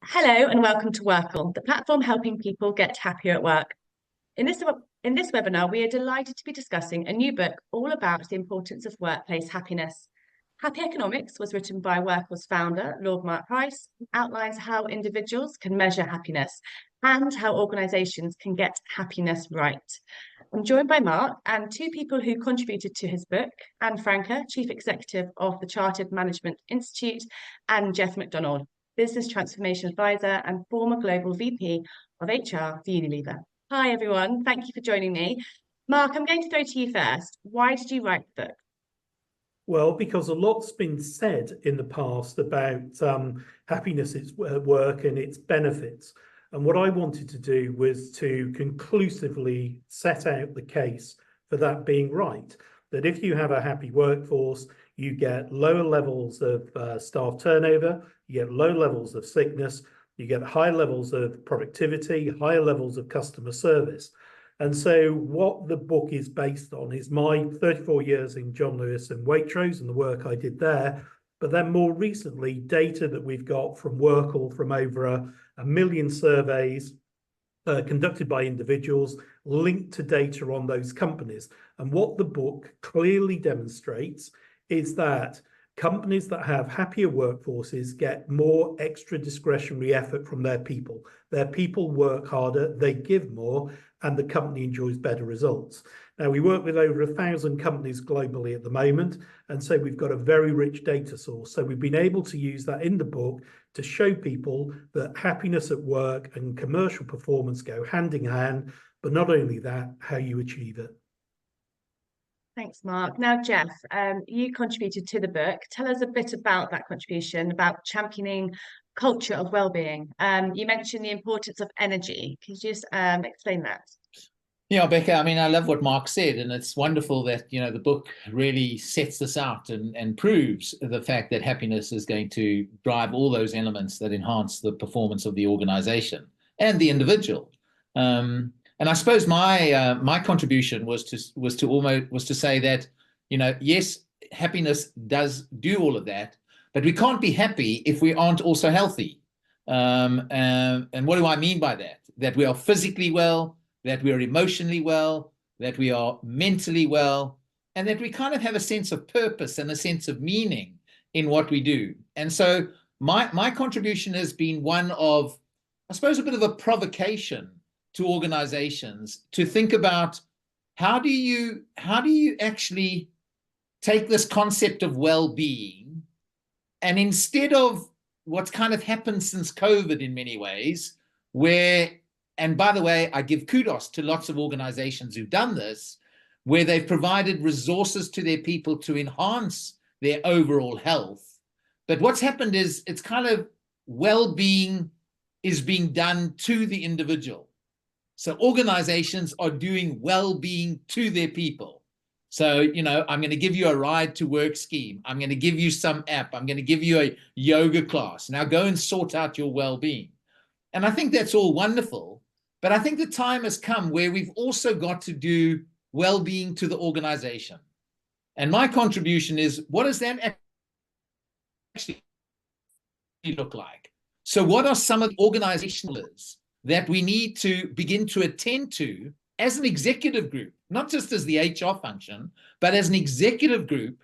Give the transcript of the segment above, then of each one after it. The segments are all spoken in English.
Hello and welcome to WorkL, the platform helping people get happier at work. In this, in this webinar, we are delighted to be discussing a new book all about the importance of workplace happiness. Happy Economics was written by WorkL's founder, Lord Mark Price, and outlines how individuals can measure happiness and how organisations can get happiness right. I'm joined by Mark and two people who contributed to his book, Ann Francke, Chief Executive of the Chartered Management Institute, and Geoff McDonald, Business Transformation Advisor and former Global VP of HR for Unilever. Hi, everyone. Thank you for joining me. Mark, I'm going to throw to you first. Why did you write the book? Well, because a lot's been said in the past about happiness at work and its benefits. And what I wanted to do was to conclusively set out the case for that being right. That if you have a happy workforce, you get lower levels of staff turnover, you get low levels of sickness, you get high levels of productivity, higher levels of customer service. And so what the book is based on is my 34 years in John Lewis and Waitrose and the work I did there, but then more recently, data that we've got from WorkL from over a million surveys conducted by individuals linked to data on those companies. And what the book clearly demonstrates is that companies that have happier workforces get more extra discretionary effort from their people. Their people work harder, they give more, and the company enjoys better results. Now, we work with over 1,000 companies globally at the moment, and so we've got a very rich data source. So we've been able to use that in the book to show people that happiness at work and commercial performance go hand in hand, but not only that, how you achieve it. Thanks, Mark. Now, Geoff, you contributed to the book. Tell us a bit about that contribution, about championing culture of well-being. You mentioned the importance of energy. Could you just explain that? Yeah, Becca, I mean, I love what Mark said, and it's wonderful that, the book really sets this out and proves the fact that happiness is going to drive all those elements that enhance the performance of the organization and the individual. And I suppose my contribution was to say that, yes, happiness does do all of that, but we can't be happy if we aren't also healthy. And what do I mean by that? That we are physically well, that we are emotionally well, that we are mentally well, and that we kind of have a sense of purpose and a sense of meaning in what we do. And so my contribution has been one of, I suppose, a bit of a provocation to organizations to think about how do you actually take this concept of well-being, and instead of what's kind of happened since COVID in many ways, where, and by the way, I give kudos to lots of organizations who've done this, where they've provided resources to their people to enhance their overall health. But what's happened is it's kind of well-being is being done to the individual. So organizations are doing well-being to their people. So, I'm going to give you a ride to work scheme. I'm going to give you some app. I'm going to give you a yoga class. Now go and sort out your well-being. And I think that's all wonderful. But I think the time has come where we've also got to do well-being to the organization. And my contribution is, what does that actually look like? So what are some of the organizational that we need to begin to attend to as an executive group, not just as the HR function, but as an executive group,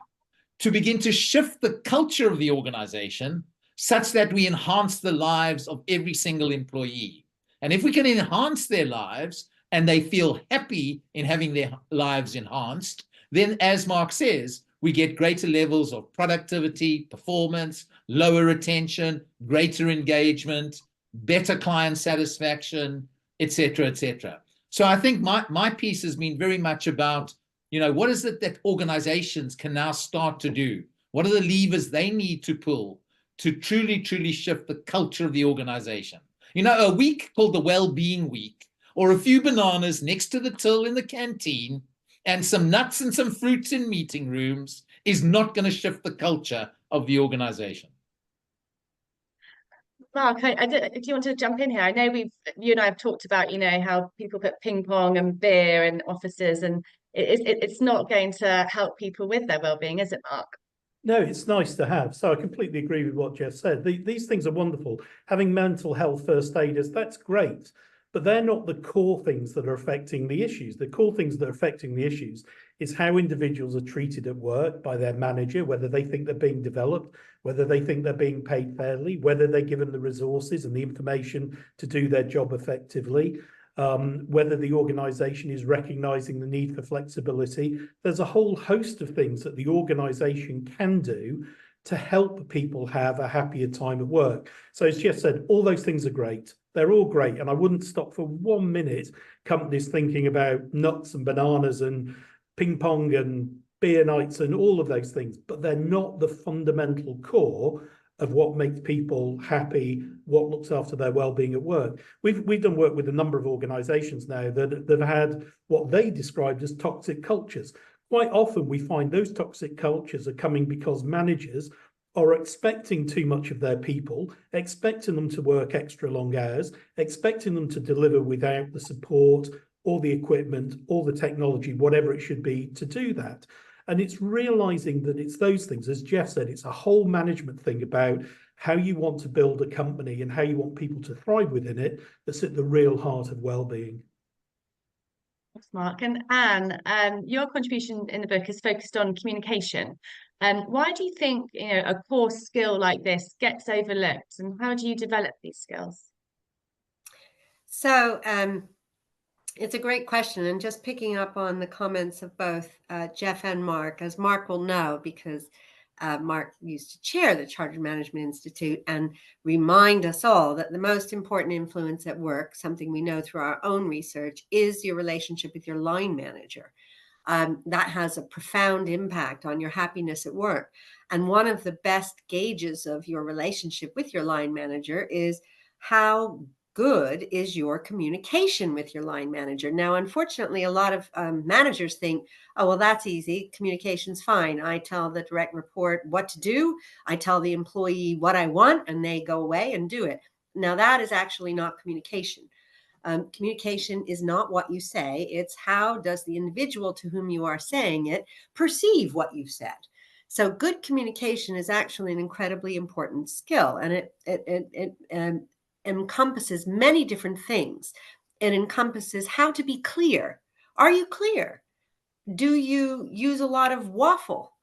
to begin to shift the culture of the organization such that we enhance the lives of every single employee. And if we can enhance their lives and they feel happy in having their lives enhanced, then, as Mark says, we get greater levels of productivity, performance, lower retention, greater engagement, better client satisfaction, etc., etc. So I think my piece has been very much about, what is it that organizations can now start to do? What are the levers they need to pull to truly, truly shift the culture of the organization? A week called the Well-Being Week, or a few bananas next to the till in the canteen, and some nuts and some fruits in meeting rooms is not going to shift the culture of the organization. Mark, do you want to jump in here? I know you and I have talked about, how people put ping pong and beer in offices, and it's not going to help people with their well-being, is it, Mark? No, it's nice to have. So I completely agree with what Geoff said. These things are wonderful. Having mental health first aiders, that's great. But they're not the core things that are affecting the issues. The core things that are affecting the issues is how individuals are treated at work by their manager, whether they think they're being developed, whether they think they're being paid fairly, whether they're given the resources and the information to do their job effectively, whether the organisation is recognising the need for flexibility. There's a whole host of things that the organisation can do to help people have a happier time at work. So as Geoff said, all those things are great. They're all great. And I wouldn't stop for 1 minute companies thinking about nuts and bananas and ping pong and beer nights and all of those things, but they're not the fundamental core of what makes people happy, what looks after their well-being at work. We've done work with a number of organisations now that have had what they described as toxic cultures. Quite often we find those toxic cultures are coming because managers are expecting too much of their people, expecting them to work extra long hours, expecting them to deliver without the support or the equipment or the technology, whatever it should be, to do that. And it's realizing that it's those things, as Geoff said, it's a whole management thing about how you want to build a company and how you want people to thrive within it that's at the real heart of well-being. Thanks, Mark. And Anne, your contribution in the book is focused on communication. Why do you think, a core skill like this gets overlooked, and how do you develop these skills? So it's a great question, and just picking up on the comments of both Geoff and Mark, as Mark will know, because Mark used to chair the Chartered Management Institute and remind us all that the most important influence at work, something we know through our own research, is your relationship with your line manager. That has a profound impact on your happiness at work. And one of the best gauges of your relationship with your line manager is how good is your communication with your line manager. Now, unfortunately, a lot of managers think, oh, well, that's easy. Communication's fine. I tell the direct report what to do. I tell the employee what I want, and they go away and do it. Now, that is actually not communication. Communication is not what you say. It's how does the individual to whom you are saying it perceive what you've said. So good communication is actually an incredibly important skill, and it encompasses many different things. It encompasses how to be clear. Are you clear? Do you use a lot of waffle?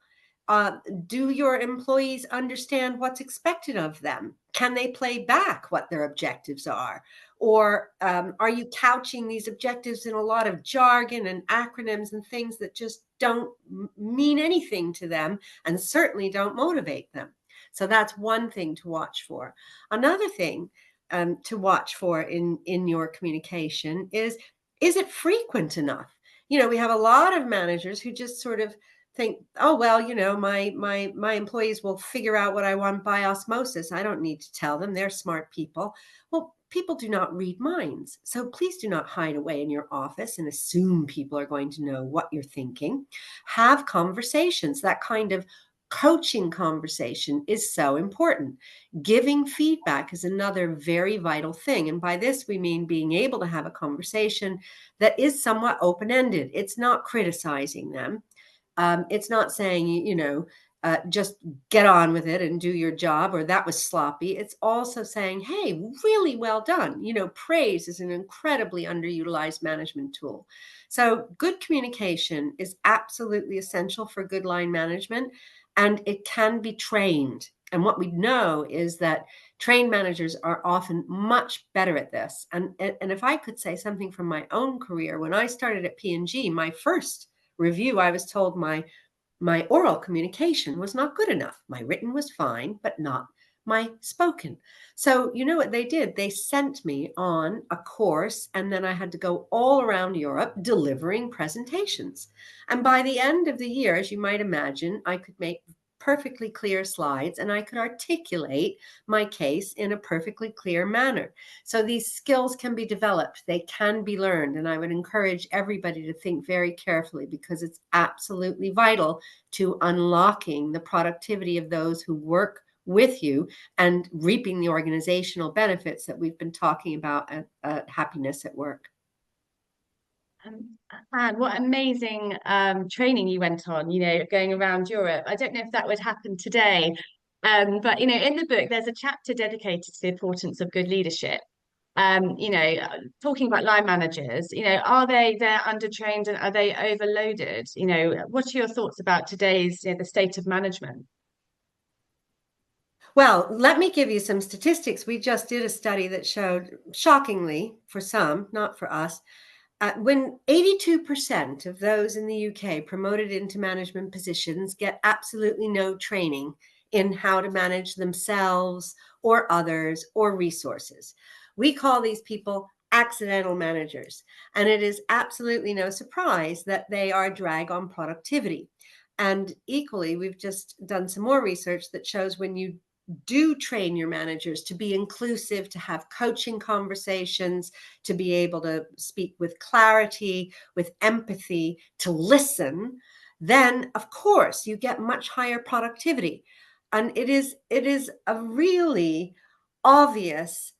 Do your employees understand what's expected of them? Can they play back what their objectives are? Or are you couching these objectives in a lot of jargon and acronyms and things that just don't mean anything to them and certainly don't motivate them? So that's one thing to watch for. Another thing to watch for in your communication is it frequent enough? We have a lot of managers who just sort of think, oh, well, my employees will figure out what I want by osmosis. I don't need to tell them. They're smart people. Well, people do not read minds. So please do not hide away in your office and assume people are going to know what you're thinking. Have conversations. That kind of coaching conversation is so important. Giving feedback is another very vital thing. And by this, we mean being able to have a conversation that is somewhat open-ended. It's not criticizing them. It's not saying, just get on with it and do your job, or that was sloppy. It's also saying, hey, really well done. Praise is an incredibly underutilized management tool. So good communication is absolutely essential for good line management, and it can be trained. And what we know is that trained managers are often much better at this. And if I could say something from my own career, when I started at P&G, my first review, I was told my oral communication was not good enough. My written was fine, but not my spoken. So you know what they did? They sent me on a course, and then I had to go all around Europe delivering presentations. And by the end of the year, as you might imagine, I could make perfectly clear slides, and I could articulate my case in a perfectly clear manner. So these skills can be developed, they can be learned, and I would encourage everybody to think very carefully, because it's absolutely vital to unlocking the productivity of those who work with you and reaping the organizational benefits that we've been talking about at Happiness at Work. And what amazing training you went on, going around Europe. I don't know if that would happen today, but in the book, there's a chapter dedicated to the importance of good leadership. Talking about line managers, are they're undertrained and are they overloaded? What are your thoughts about today's, the state of management? Well, let me give you some statistics. We just did a study that showed, shockingly for some, not for us, when 82% of those in the UK promoted into management positions get absolutely no training in how to manage themselves or others or resources. We call these people accidental managers, and it is absolutely no surprise that they are a drag on productivity. And equally, we've just done some more research that shows when you do train your managers to be inclusive, to have coaching conversations, to be able to speak with clarity, with empathy, to listen, then of course you get much higher productivity. And it is a really obvious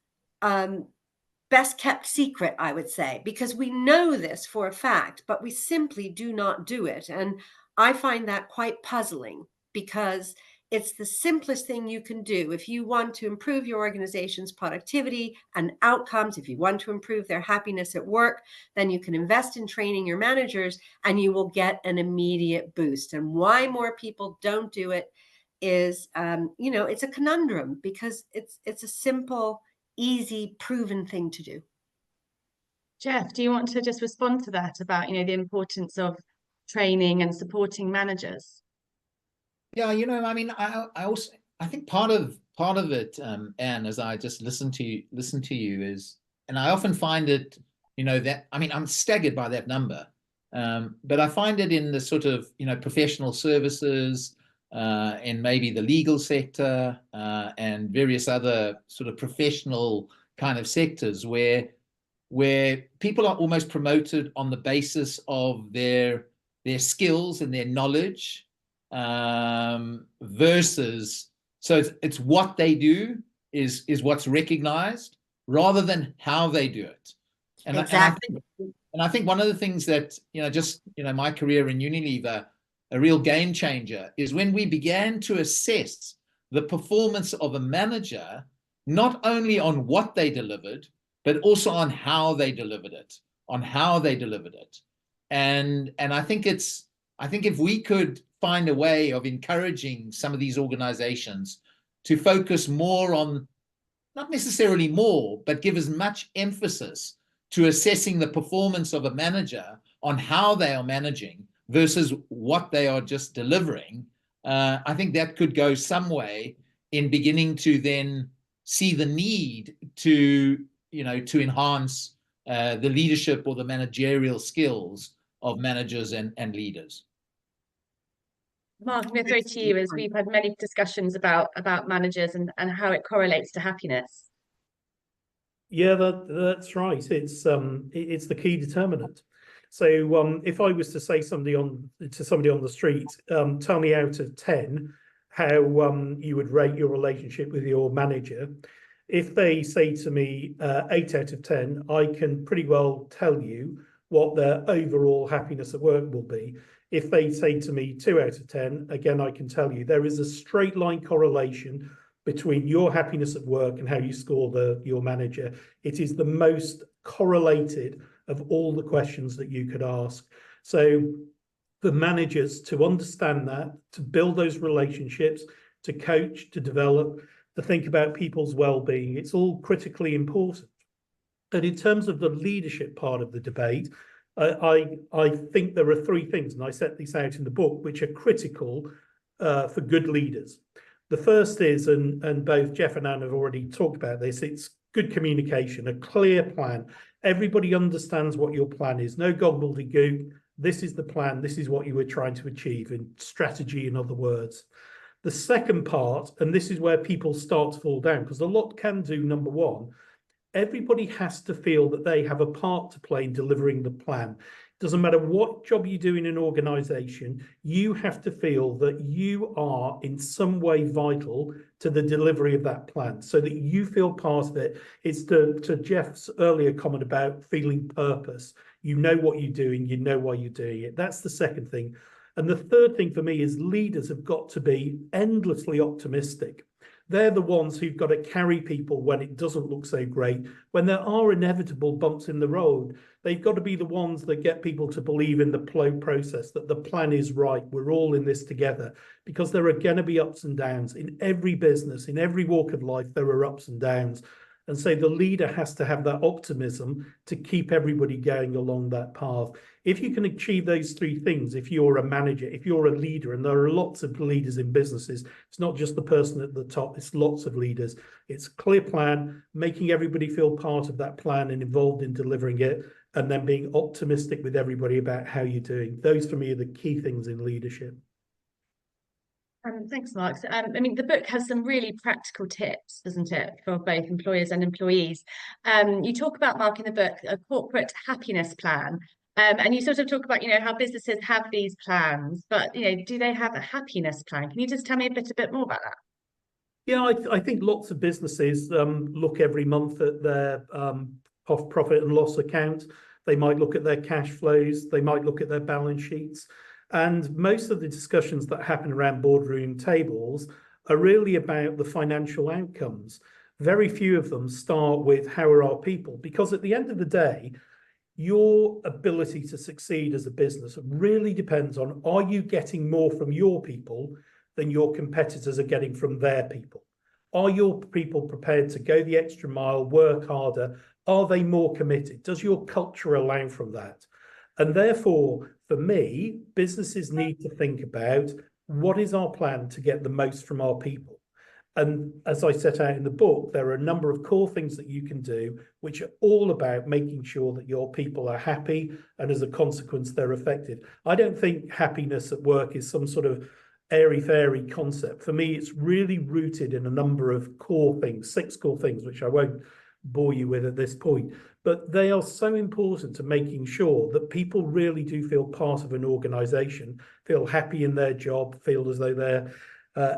best kept secret, I would say, because we know this for a fact, but we simply do not do it. And I find that quite puzzling, because it's the simplest thing you can do. If you want to improve your organization's productivity and outcomes, if you want to improve their happiness at work, then you can invest in training your managers and you will get an immediate boost. And why more people don't do it is, it's a conundrum, because it's a simple, easy, proven thing to do. Geoff, do you want to just respond to that about, the importance of training and supporting managers? Yeah, I mean, I think part of it, Anne, as I just listen to you is, and I often find it, that, I mean, I'm staggered by that number, but I find it in the sort of, professional services, in maybe the legal sector, and various other sort of professional kind of sectors where people are almost promoted on the basis of their skills and their knowledge, versus, so it's what they do is what's recognized rather than how they do it. And exactly. I think one of the things that, my career in Unilever, a real game changer, is when we began to assess the performance of a manager, not only on what they delivered, but also on how they delivered it, And I think if we could find a way of encouraging some of these organizations to focus more on, not necessarily more, but give as much emphasis to assessing the performance of a manager on how they are managing versus what they are just delivering, I think that could go some way in beginning to then see the need to enhance the leadership or the managerial skills of managers and leaders. Mark, I'm going to throw to you, as we've had many discussions about managers and how it correlates to happiness. Yeah, that's right. It's the key determinant. So if I was to say to somebody on the street, tell me out of 10 how you would rate your relationship with your manager. If they say to me 8 out of 10, I can pretty well tell you what their overall happiness at work will be. If they say to me 2 out of 10, again, I can tell you there is a straight line correlation between your happiness at work and how you score your manager. It is the most correlated of all the questions that you could ask. So for managers to understand that, to build those relationships, to coach, to develop, to think about people's well-being, it's all critically important. And in terms of the leadership part of the debate, I think there are 3 things, and I set these out in the book, which are critical for good leaders. The first is, and both Geoff and Ann have already talked about this, it's good communication, a clear plan. Everybody understands what your plan is. No gobbledygook. This is the plan. This is what you were trying to achieve, in strategy, in other words. The second part, and this is where people start to fall down, because a lot can do, number 1, everybody has to feel that they have a part to play in delivering the plan. Doesn't matter what job you do in an organization, you have to feel that you are in some way vital to the delivery of that plan so that you feel part of it. It's to Geoff's earlier comment about feeling purpose. You know what you're doing, you know why you're doing it. That's the second thing. And the third thing for me is leaders have got to be endlessly optimistic. They're the ones who've got to carry people when it doesn't look so great. When there are inevitable bumps in the road, they've got to be the ones that get people to believe in the flow process, that the plan is right. We're all in this together, because there are going to be ups and downs in every business, in every walk of life. There are ups and downs. And so the leader has to have that optimism to keep everybody going along that path. If you can achieve those three things, if you're a manager, if you're a leader, and there are lots of leaders in businesses, it's not just the person at the top, it's lots of leaders. It's a clear plan, making everybody feel part of that plan and involved in delivering it, and then being optimistic with everybody about how you're doing. Those for me are the key things in leadership. Thanks, Mark. So, I mean, the book has some really practical tips, doesn't it, for both employers and employees. You talk about, Mark, in the book, a corporate happiness plan. And you sort of talk about, how businesses have these plans, but, do they have a happiness plan? Can you just tell me a bit more about that? Yeah, I think lots of businesses look every month at their profit and loss account. They might look at their cash flows. They might look at their balance sheets. And most of the discussions that happen around boardroom tables are really about the financial outcomes. Very few of them start with how are our people, because at the end of the day, your ability to succeed as a business really depends on, are you getting more from your people than your competitors are getting from their people? Are your people prepared to go the extra mile, work harder? Are they more committed? Does your culture allow from that? And therefore, for me, businesses need to think about, what is our plan to get the most from our people? And as I set out in the book, there are a number of core things that you can do, which are all about making sure that your people are happy, and as a consequence, they're effective. I don't think happiness at work is some sort of airy-fairy concept. For me, it's really rooted in a number of core things, 6 core things, which I won't bore you with at this point. But they are so important to making sure that people really do feel part of an organization, feel happy in their job, feel as though they're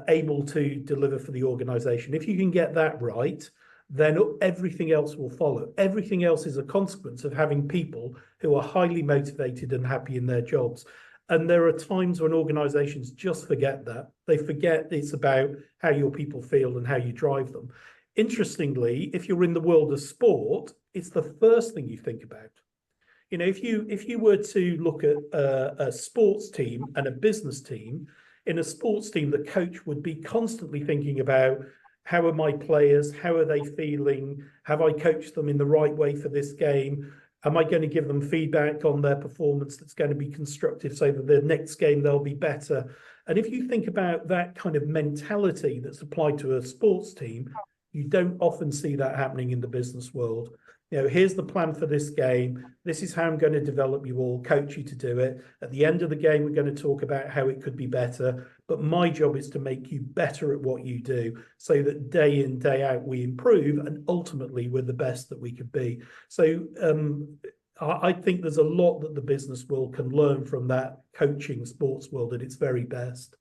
able to deliver for the organization. If you can get that right, then everything else will follow. Everything else is a consequence of having people who are highly motivated and happy in their jobs. And there are times when organizations just forget that. They forget it's about how your people feel and how you drive them. Interestingly, if you're in the world of sport, it's the first thing you think about. If you were to look at a sports team and a business team, in a sports team, the coach would be constantly thinking about, how are my players? How are they feeling? Have I coached them in the right way for this game? Am I going to give them feedback on their performance that's going to be constructive so that the next game they'll be better? And if you think about that kind of mentality that's applied to a sports team, you don't often see that happening in the business world. Here's the plan for this game. This is how I'm going to develop you all, coach you to do it. At the end of the game, we're going to talk about how it could be better. But my job is to make you better at what you do so that day in, day out, we improve, and ultimately we're the best that we could be. So I think there's a lot that the business world can learn from that coaching sports world at its very best.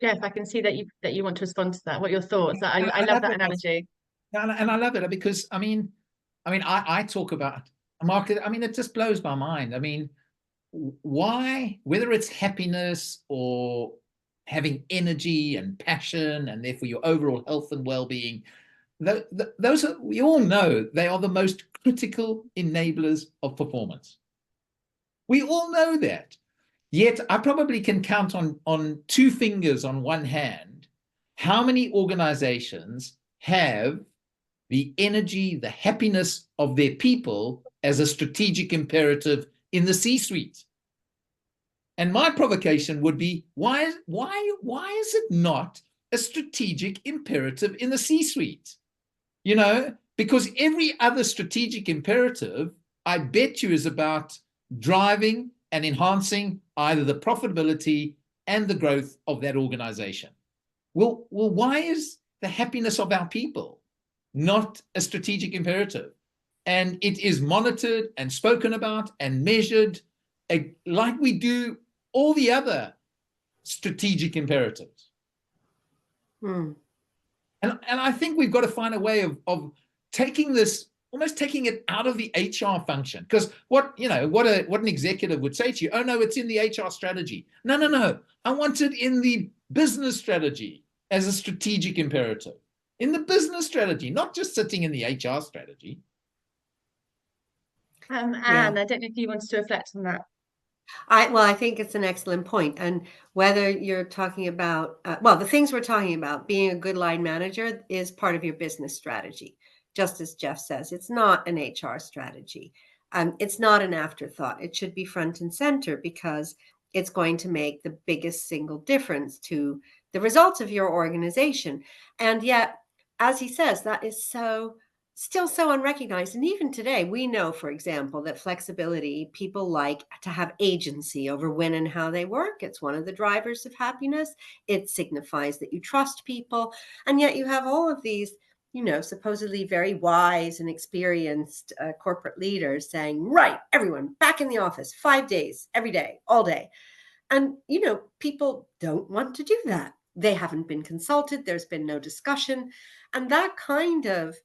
Geoff, I can see that you want to respond to that. What are your thoughts? I love that analogy. And I love it because I talk about market. It just blows my mind. Why, whether it's happiness or having energy and passion, and therefore your overall health and well-being, those are, we all know, they are the most critical enablers of performance. We all know that. Yet I probably can count on 2 fingers on one hand how many organizations have the energy, the happiness of their people as a strategic imperative in the C-suite. And my provocation would be, why is it not a strategic imperative in the C-suite? Because every other strategic imperative, I bet you, is about driving and enhancing either the profitability and the growth of that organization. Well, why is the happiness of our people not a strategic imperative? and it is monitored and spoken about and measured like we do all the other strategic imperatives. Mm. And I think we've got to find a way of taking this, almost taking it out of the HR function. Because what an executive would say to you, oh no, it's in the HR strategy. No. I want it in the business strategy as a strategic imperative. In the business strategy, not just sitting in the HR strategy. Anne, I don't know if you wanted to reflect on that. I think it's an excellent point. And whether you're talking about, the things we're talking about, being a good line manager is part of your business strategy. Just as Geoff says, it's not an HR strategy. It's not an afterthought. It should be front and center because it's going to make the biggest single difference to the results of your organization. And yet, as he says, that is still so unrecognized. And even today, we know, for example, that flexibility, people like to have agency over when and how they work. It's one of the drivers of happiness. It signifies that you trust people. And yet you have all of these, supposedly very wise and experienced corporate leaders saying, right, everyone back in the office, 5 days, every day, all day. And, people don't want to do that. They haven't been consulted. There's been no discussion. And that kind of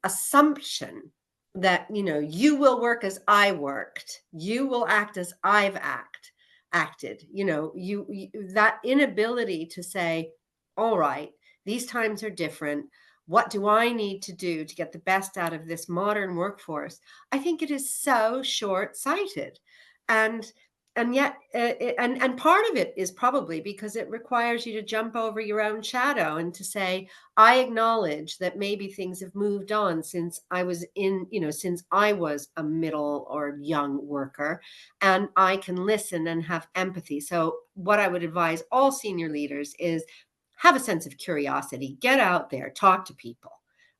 assumption that you will work as I worked, you will act as I've acted, that inability to say, all right, these times are different, what do I need to do to get the best out of this modern workforce? I think it is so short-sighted. And yet, and part of it is probably because it requires you to jump over your own shadow and to say, I acknowledge that maybe things have moved on since I was since I was a middle or young worker, and I can listen and have empathy. So what I would advise all senior leaders is have a sense of curiosity, get out there, talk to people.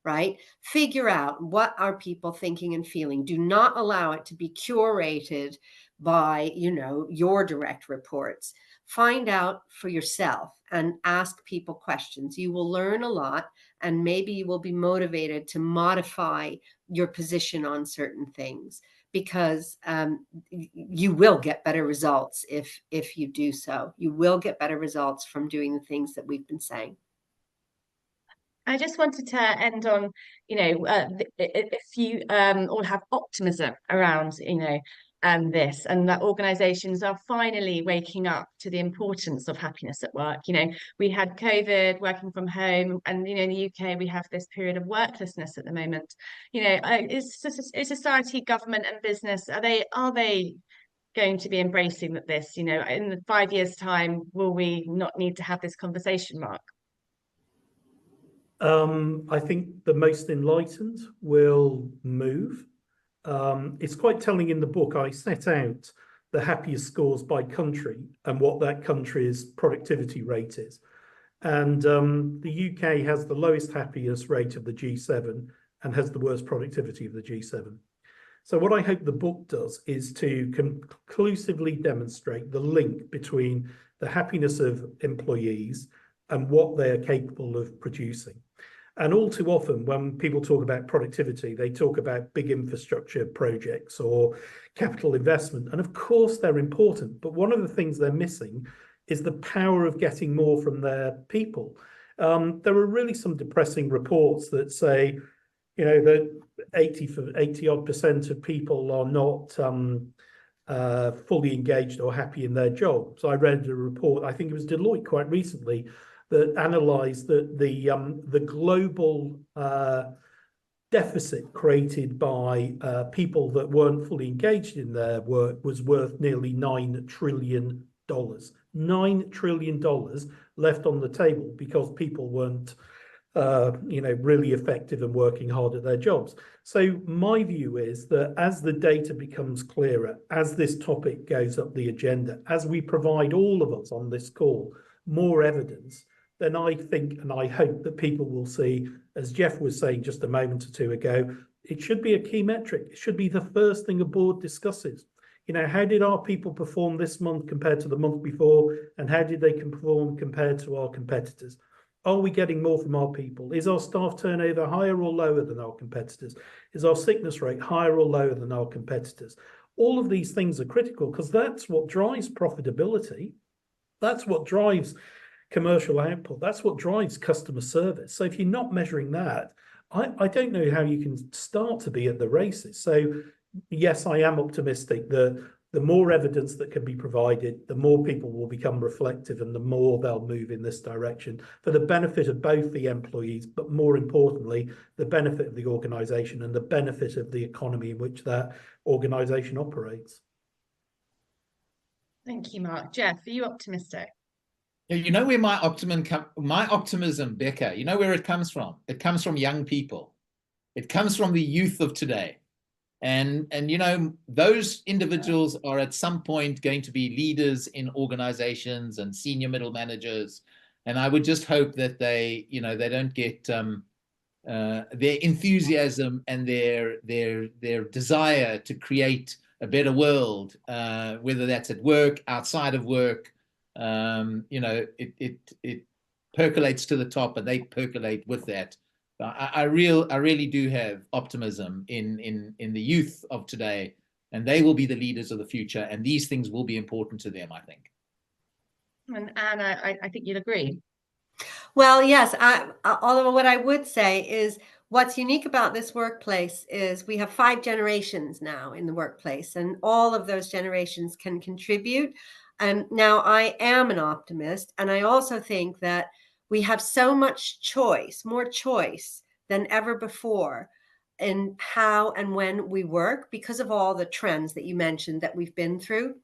Right? Figure out what are people thinking and feeling. Do not allow it to be curated by, your direct reports. Find out for yourself and ask people questions. You will learn a lot, and maybe you will be motivated to modify your position on certain things, because you will get better results if you do so. You will get better results from doing the things that we've been saying. I just wanted to end on, if you all have optimism around, this, and that organizations are finally waking up to the importance of happiness at work. We had COVID, working from home, and, in the UK, we have this period of worklessness at the moment. Is society, government and business, are they going to be embracing this? In 5 years' time, will we not need to have this conversation, Mark? I think the most enlightened will move. It's quite telling in the book. I set out the happiest scores by country and what that country's productivity rate is. And the UK has the lowest happiest rate of the G7 and has the worst productivity of the G7. So what I hope the book does is to conclusively demonstrate the link between the happiness of employees and what they are capable of producing. And all too often, when people talk about productivity, they talk about big infrastructure projects or capital investment. And of course, they're important. But one of the things they're missing is the power of getting more from their people. There are really some depressing reports that say, that 80% of people are not fully engaged or happy in their jobs. I read a report, I think it was Deloitte quite recently, that analysed that the global deficit created by people that weren't fully engaged in their work was worth nearly $9 trillion. $9 trillion left on the table because people weren't really effective and working hard at their jobs. So my view is that as the data becomes clearer, as this topic goes up the agenda, as we provide all of us on this call more evidence, then I think and I hope that people will see, as Geoff was saying just a moment or two ago, it should be a key metric. It should be the first thing a board discusses. How did our people perform this month compared to the month before? And how did they perform compared to our competitors? Are we getting more from our people? Is our staff turnover higher or lower than our competitors? Is our sickness rate higher or lower than our competitors? All of these things are critical because that's what drives profitability. That's what drives commercial output. That's what drives customer service. So if you're not measuring that, I don't know how you can start to be at the races. So yes, I am optimistic that the more evidence that can be provided, the more people will become reflective and the more they'll move in this direction for the benefit of both the employees, but more importantly, the benefit of the organisation and the benefit of the economy in which that organisation operates. Thank you, Mark. Geoff, are you optimistic? You know where my optimism, Becca, you know where it comes from? It comes from young people. It comes from the youth of today. And you know, those individuals are at some point going to be leaders in organizations and senior middle managers. And I would just hope that they, you know, they don't get their enthusiasm and their desire to create a better world, whether that's at work, outside of work, you know, it percolates to the top and they percolate with that. I really do have optimism in the youth of today, and they will be the leaders of the future, and these things will be important to them, I think. And Anna, I think you'd agree. Well, yes, although what I would say is what's unique about this workplace is we have 5 generations now in the workplace, and all of those generations can contribute. And now I am an optimist, and I also think that we have so much choice, more choice than ever before in how and when we work because of all the trends that you mentioned that we've been through.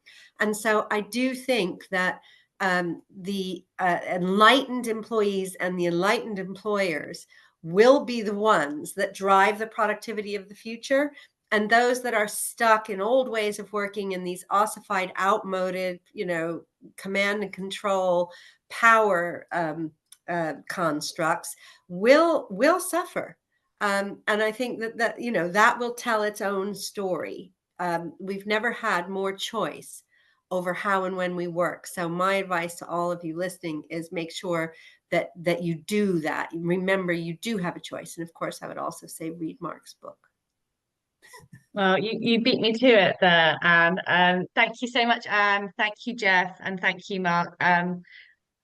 And so I do think that the enlightened employees and the enlightened employers will be the ones that drive the productivity of the future. And those that are stuck in old ways of working in these ossified, outmoded, you know, command and control power constructs will suffer. And I think that you know, that will tell its own story. We've never had more choice over how and when we work. So my advice to all of you listening is make sure that you do that. Remember, you do have a choice. And of course, I would also say read Mark's book. Well, you beat me to it there, Anne. Thank you so much, Anne. Thank you, Geoff, and thank you, Mark.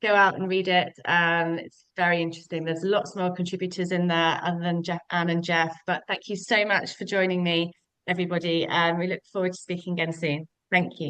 Go out and read it. It's very interesting. There's lots more contributors in there other than Anne and Geoff. But thank you so much for joining me, everybody. We look forward to speaking again soon. Thank you.